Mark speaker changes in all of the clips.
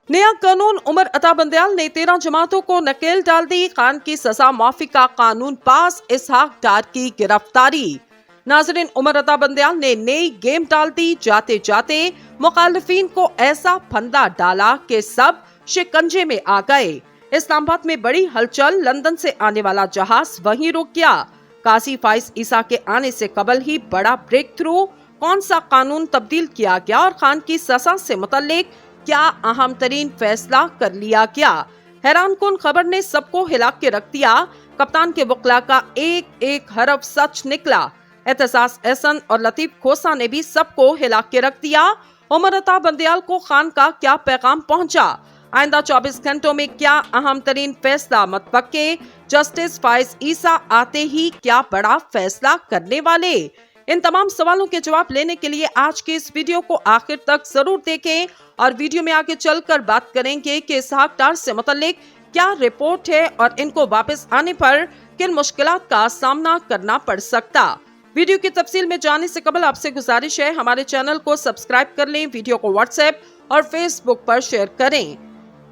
Speaker 1: नया कानून, उमर अता बंदयाल ने 13 जमातों को नकेल डाल दी। खान की सजा माफी का कानून पास, इसहाक डार की गिरफ्तारी। नाजरीन, उमर अता बंदयाल ने नई गेम डाल दी। जाते जाते मुखालिफिन को ऐसा फंदा डाला कि सब शिकंजे में आ गए। इस्लामाबाद में बड़ी हलचल, लंदन से आने वाला जहाज वहीं रुक गया। काजी फाइज ईसा के आने से कबल ही बड़ा ब्रेक थ्रू। कौन सा कानून तब्दील किया गया और खान की सजा से मुतल्लिक क्या अहम तरीन फैसला कर लिया गया? हैरान कुन खबर ने सबको हिला के रख दिया। कप्तान के वकला का एक एक हरफ सच निकला। एतजाज एहसन और लतीफ खोसा ने भी सबको हिला के रख दिया। उमर अता बंदयाल को खान का क्या पैगाम पहुंचा? आइंदा 24 घंटों में क्या अहम तरीन फैसला मतवक्के? जस्टिस फाइज ईसा आते ही क्या बड़ा फैसला करने वाले? इन तमाम सवालों के जवाब लेने के लिए आज के इस वीडियो को आखिर तक जरूर देखें और वीडियो में आगे चलकर बात करेंगे कि इसहाक डार से मुतल्लिक क्या रिपोर्ट है और इनको वापस आने पर किन मुश्किलात का सामना करना पड़ सकता। वीडियो की तफसील में जाने से कबल आपसे गुजारिश है, हमारे चैनल को सब्सक्राइब कर लें, वीडियो को व्हाट्सएप और फेसबुक पर शेयर करें।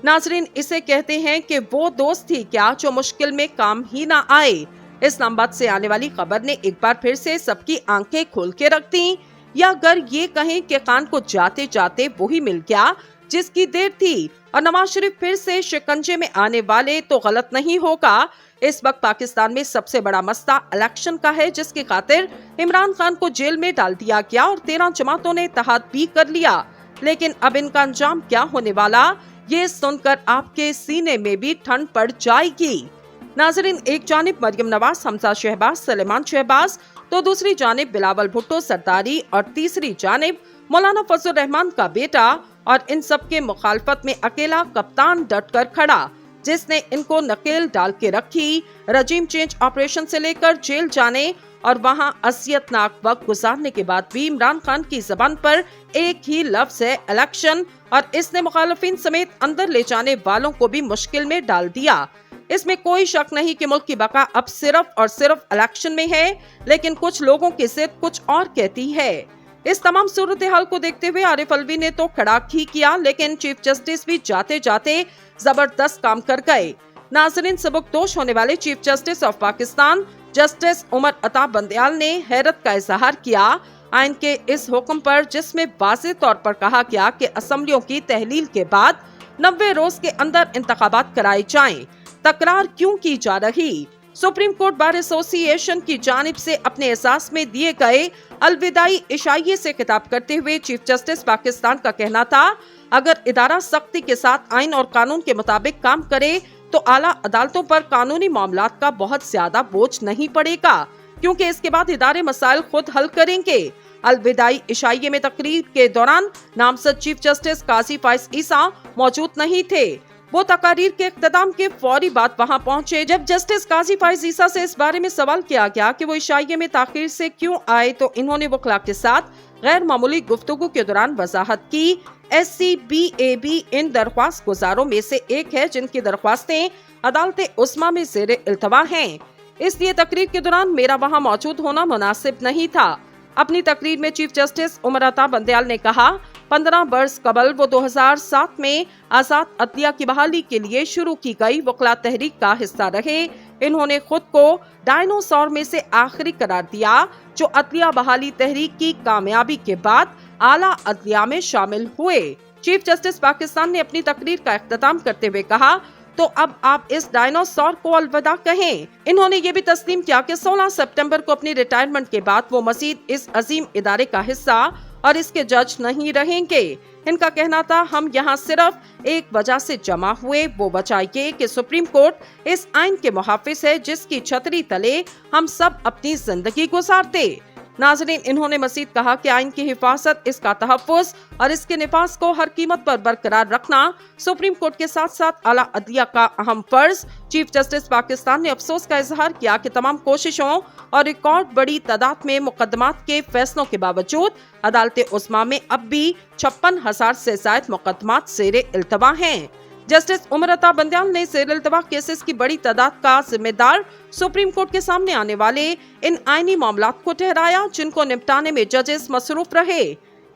Speaker 1: नाजरीन, इसे कहते हैं कि वो दोस्त ही क्या जो मुश्किल में काम ही ना आए। इस्लामाबाद से आने वाली खबर ने एक बार फिर से सबकी आंखें खोल के रख दी। या अगर ये कहें कि खान को जाते जाते वही मिल गया जिसकी देर थी और नवाज शरीफ फिर से शिकंजे में आने वाले, तो गलत नहीं होगा। इस वक्त पाकिस्तान में सबसे बड़ा मसला इलेक्शन का है, जिसकी खातिर इमरान खान को जेल में डाल दिया गया और 13 जमातों ने इत्तेहाद भी कर लिया। लेकिन अब इनका अंजाम क्या होने वाला, ये सुनकर आपके सीने में भी ठंड पड़ जाएगी। नाजरीन, एक जानिब मरियम नवाज, हमजा शहबाज, सलेमान शहबाज, तो दूसरी जानिब बिलावल भुट्टो सरदारी और तीसरी जानिब मौलाना फजल रहमान का बेटा, और इन सब के मुखालफत में अकेला कप्तान डट कर खड़ा, जिसने इनको नकेल डाल के रखी। रजीम चेंज ऑपरेशन से लेकर जेल जाने और वहां असियतनाक वक्त गुजारने के बाद भी इमरान खान की जबान पर एक ही लफ्ज है इलेक्शन, और इसने मुखालिफिन समेत अंदर ले जाने वालों को भी मुश्किल में डाल दिया। इसमें कोई शक नहीं कि मुल्क की बका अब सिर्फ और सिर्फ इलेक्शन में है, लेकिन कुछ लोगों की जिद कुछ और कहती है। इस तमाम सूरत हाल को देखते हुए आरिफ अलवी ने तो खड़ाक ही किया, लेकिन चीफ जस्टिस भी जाते जाते जबरदस्त काम कर गए। नाजरीन, सबकदोश होने वाले chief justice of Pakistan justice Umar Ata Bandial ने हैरत का इजहार किया आइन के इस हुक्म पर, जिसमें वाज़ेह तौर पर कहा गया कि असेंबलियों की तहलील के बाद 90 रोज के अंदर इंतखाबात कराए जाएं। तकरार क्यों की जा रही? सुप्रीम कोर्ट बार एसोसिएशन की जानिब से अपने एहसास में दिए गए अलविदाई इशाइये से खिताब करते हुए चीफ जस्टिस पाकिस्तान का कहना था, अगर इदारा सख्ती के साथ आइन और कानून के मुताबिक काम करे तो आला अदालतों पर कानूनी मामलात का बहुत ज्यादा बोझ नहीं पड़ेगा, क्योंकि इसके बाद इदारे मसाइल खुद हल करेंगे। अलविदाई इशाइये में तकरीर के दौरान नामजद चीफ जस्टिस काजी फाइज ईसा मौजूद नहीं थे। वो तकारीर के इख्तिताम के फौरी बाद वहां पहुंचे। जब जस्टिस काजी फाइज ईसा से इस बारे में सवाल किया गया कि वो इशाइये में ताखीर से क्यों आए, तो इन्होंने वकला के साथ गैर मामूली गुफ्तगू के दौरान वजाहत की। SCBAB इन दरख्वास्त गुजारों में से एक है जिनकी दरख्वास्तें अदालत उस्मा में ज़ेर इल्तवा हैं, इसलिए तकरीर के दौरान मेरा वहां मौजूद होना मुनासिब नहीं था। अपनी तकरीर में चीफ जस्टिस उमर अता बंदयाल ने कहा, 15 बरस कबल वो 2007 में आजाद अदलिया की बहाली के लिए शुरू की गई वकला तहरीक का हिस्सा रहे। इन्होंने खुद को डायनासोर में से आखिरी करार दिया जो अदलिया बहाली तहरीक की कामयाबी के बाद आला अदलिया में शामिल हुए। चीफ जस्टिस पाकिस्तान ने अपनी तकरीर का इख्तिताम करते हुए कहा, तो अब आप इस डायनासोर को अलविदा कहें। इन्होंने ये भी तस्लीम किया कि 16 सितंबर को अपनी रिटायरमेंट के बाद वो मजीद इस अजीम इदारे का हिस्सा और इसके जज नहीं रहेंगे। इनका कहना था, हम यहाँ सिर्फ एक वजह से जमा हुए, वो वजह ये कि सुप्रीम कोर्ट इस आइन के मुहाफिज है जिसकी छतरी तले हम सब अपनी जिंदगी गुजारते। नाजरीन, इन्होंने मजीद कहा कि आइन की हिफाजत, इसका तहफ़्फ़ुज़ और इसके निफाज को हर कीमत पर बरकरार रखना सुप्रीम कोर्ट के साथ साथ आला अदलिया का अहम फर्ज। चीफ जस्टिस पाकिस्तान ने अफसोस का इजहार किया कि तमाम कोशिशों और रिकॉर्ड बड़ी तादाद में मुकदमात के फैसलों के बावजूद अदालत उस्मा में अब भी 56,000 से ज्यादा मुकदमात ज़ेरे इल्तवा हैं। जस्टिस उमर अता बंदयाल ने ज़ेर इल्तवा केसेस की बड़ी तादाद का जिम्मेदार सुप्रीम कोर्ट के सामने आने वाले इन आईनी मामलात को ठहराया, जिनको निपटाने में जजेस मसरूफ रहे।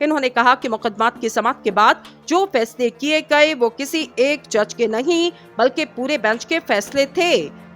Speaker 1: इन्होंने कहा कि मुकदमात की समाअत के बाद जो फैसले किए गए वो किसी एक जज के नहीं बल्कि पूरे बेंच के फैसले थे।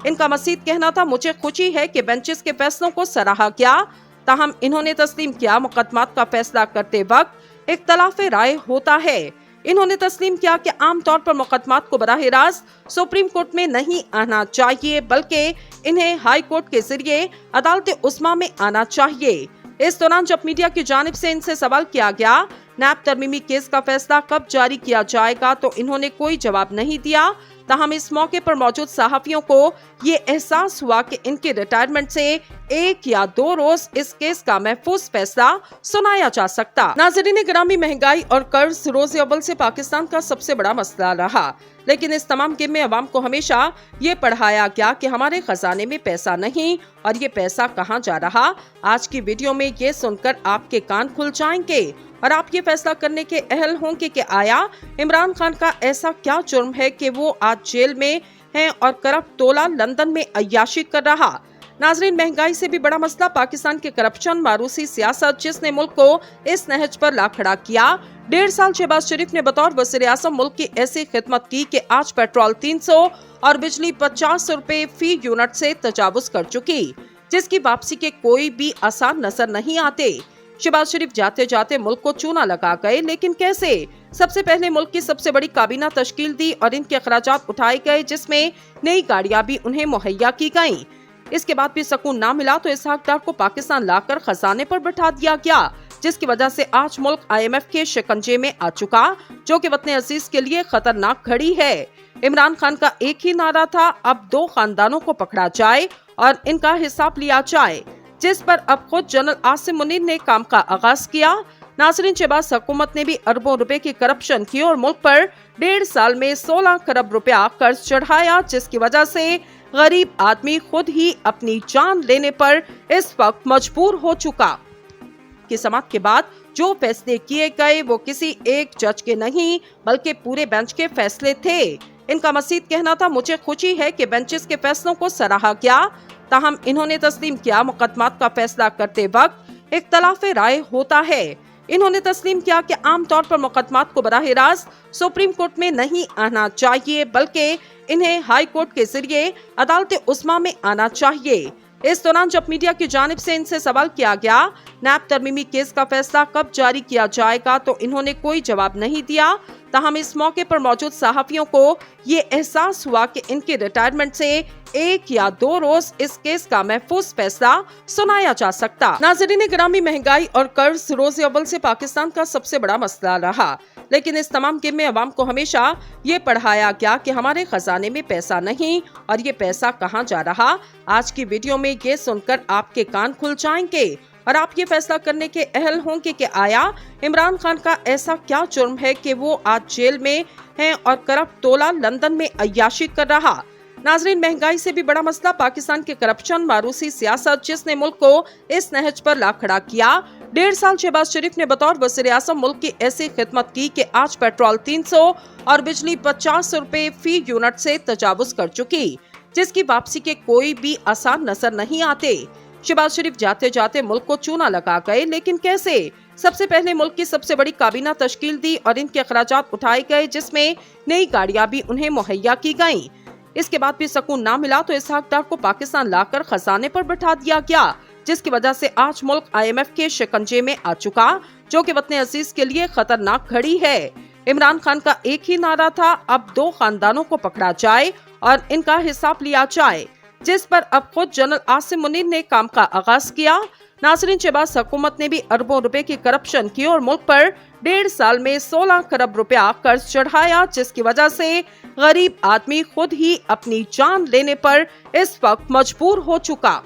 Speaker 1: इनका मजीद कहना था, मुझे खुशी है कि बेंचेस के फैसलों को सराहा गया। ताहम इन्होंने तस्लीम किया मुकदमात का फैसला करते वक्त इख्तलाफ राय होता है। इन्होंने तस्लीम किया कि आम तौर पर मुकदमात को बराह रास्त सुप्रीम कोर्ट में नहीं आना चाहिए बल्कि इन्हें हाई कोर्ट के जरिए अदालत उस्मा में आना चाहिए। इस दौरान जब मीडिया की जानिब से इनसे सवाल किया गया नैब तरमीमी केस का फैसला कब जारी किया जाएगा तो इन्होंने कोई जवाब नहीं दिया। ताहम इस मौके पर मौजूद सहाफियों को ये एहसास हुआ कि इनके रिटायरमेंट से 1 या 2 रोज इस केस का महफूज फैसला सुनाया जा सकता। नाज़रीन गिरामी, महंगाई और कर्ज रोज़ अव्वल से पाकिस्तान का सबसे बड़ा मसला रहा, लेकिन इस तमाम गेम में अवाम को हमेशा ये पढ़ाया गया कि हमारे खजाने में पैसा नहीं और ये पैसा कहाँ जा रहा। आज की वीडियो में ये सुनकर आपके कान खुल जाएंगे और आप ये फैसला करने के अहल होंगे कि आया इमरान खान का ऐसा क्या जुर्म है कि वो आज जेल में है और करप्ट तोला लंदन में अय्याशी कर रहा। नाजरीन, महंगाई से भी बड़ा मसला पाकिस्तान के करप्शन मारूसी सियासत जिसने मुल्क को इस नहज पर ला खड़ा किया। 1.5 साल शहबाज शरीफ ने बतौर वज़ीर-ए-आज़म मुल्क की ऐसी खिदमत की कि आज पेट्रोल 300 और बिजली 50 रुपए फी यूनिट से तजावुज कर चुकी, जिसकी वापसी के कोई भी आसार नजर नहीं आते। शहबाज शरीफ जाते जाते मुल्क को चूना लगा गए, लेकिन कैसे? सबसे पहले मुल्क की सबसे बड़ी काबीना तश्कील दी और इनके अखराजात उठाए गए, जिसमें नई गाड़ियां भी उन्हें मुहैया की गईं। इसके बाद भी सुकून ना मिला तो इसहाक डार को पाकिस्तान लाकर खजाने पर बैठा दिया गया, जिसकी वजह से आज मुल्क IMF के शिकंजे में आ चुका, जो कि वतन अजीज के लिए खतरनाक घड़ी है। इमरान खान का एक ही नारा था, अब 2 खानदानों को पकड़ा जाए और इनका हिसाब लिया जाए, जिस पर अब खुद जनरल आसिम मुनीर ने काम का आगाज किया। नाज़रीन, शहबाज हुकूमत ने भी अरबों रुपए की करप्शन की और मुल्क पर 1.5 साल में 16 खरब रुपया कर्ज चढ़ाया, जिसकी वजह से गरीब आदमी खुद ही अपनी जान लेने पर इस वक्त मजबूर हो चुका। की समाअत के बाद जो फैसले किए गए वो किसी एक जज के नहीं बल्कि पूरे बेंच के फैसले थे। इनका मजीद कहना था, मुझे खुशी है कि बेंचेस के फैसलों को सराहा गया। ताहम इन्होंने तस्लीम किया मुकदमात का फैसला करते वक्त इख्तलाफ राय होता है। इन्होंने तस्लीम किया कि आम तौर पर मुकदमात को बराह रास्त सुप्रीम कोर्ट में नहीं आना चाहिए बल्कि इन्हें हाई कोर्ट के जरिए अदालत उस्मा में आना चाहिए। इस दौरान जब मीडिया की जानिब से इनसे सवाल किया गया नैब तरमीमी केस का फैसला कब जारी किया जाएगा तो इन्होंने कोई जवाब नहीं दिया। ताहम इस मौके पर मौजूद सहाफियों को ये एहसास हुआ कि इनके रिटायरमेंट से 1 या 2 रोज इस केस का महफूज फैसला सुनाया जा सकता। नाज़रीन गिरामी, महंगाई और कर्ज रोज़ अव्वल से पाकिस्तान का सबसे बड़ा मसला रहा, लेकिन इस तमाम गेम में अवाम को हमेशा ये पढ़ाया गया कि हमारे खजाने में पैसा नहीं और ये पैसा कहाँ जा रहा। आज की वीडियो में ये सुनकर आपके कान खुल जाएंगे और आप ये फैसला करने के अहल होंगे कि आया इमरान खान का ऐसा क्या जुर्म है कि वो आज जेल में है और करप्ट तोला लंदन में अय्याशी कर रहा। नाजरीन, महंगाई से भी बड़ा मसला पाकिस्तान के करप्शन मारूसी सियासत जिसने मुल्क को इस नहज पर ला खड़ा किया। 1.5 साल शहबाज शरीफ ने बतौर वज़ीर-ए-आज़म मुल्क की ऐसी खिदमत की कि आज पेट्रोल 300 और बिजली 50 रुपए फी यूनिट से तजावुज कर चुकी, जिसकी वापसी के कोई भी आसार नजर नहीं आते। शहबाज शरीफ जाते जाते मुल्क को चूना लगा गए, लेकिन कैसे? सबसे पहले मुल्क की सबसे बड़ी काबीना तश्कील दी और इनके अखराजात उठाए गए, जिसमें नई गाड़ियां भी उन्हें मुहैया की गईं। इसके बाद भी सुकून ना मिला तो इसहाक डार को पाकिस्तान लाकर खजाने पर बैठा दिया गया, जिसकी वजह से आज मुल्क IMF के शिकंजे में आ चुका, जो कि वतन अजीज के लिए खतरनाक घड़ी है। इमरान खान का एक ही नारा था, अब 2 खानदानों को पकड़ा जाए और इनका हिसाब लिया जाए, जिस पर अब खुद जनरल आसिम मुनीर ने काम का आगाज किया। नाज़रीन, शहबाज हुकूमत ने भी अरबों रुपए की करप्शन की और मुल्क पर 1.5 साल में 16 खरब रुपया कर्ज चढ़ाया, जिसकी वजह से गरीब आदमी खुद ही अपनी जान लेने पर इस वक्त मजबूर हो चुका।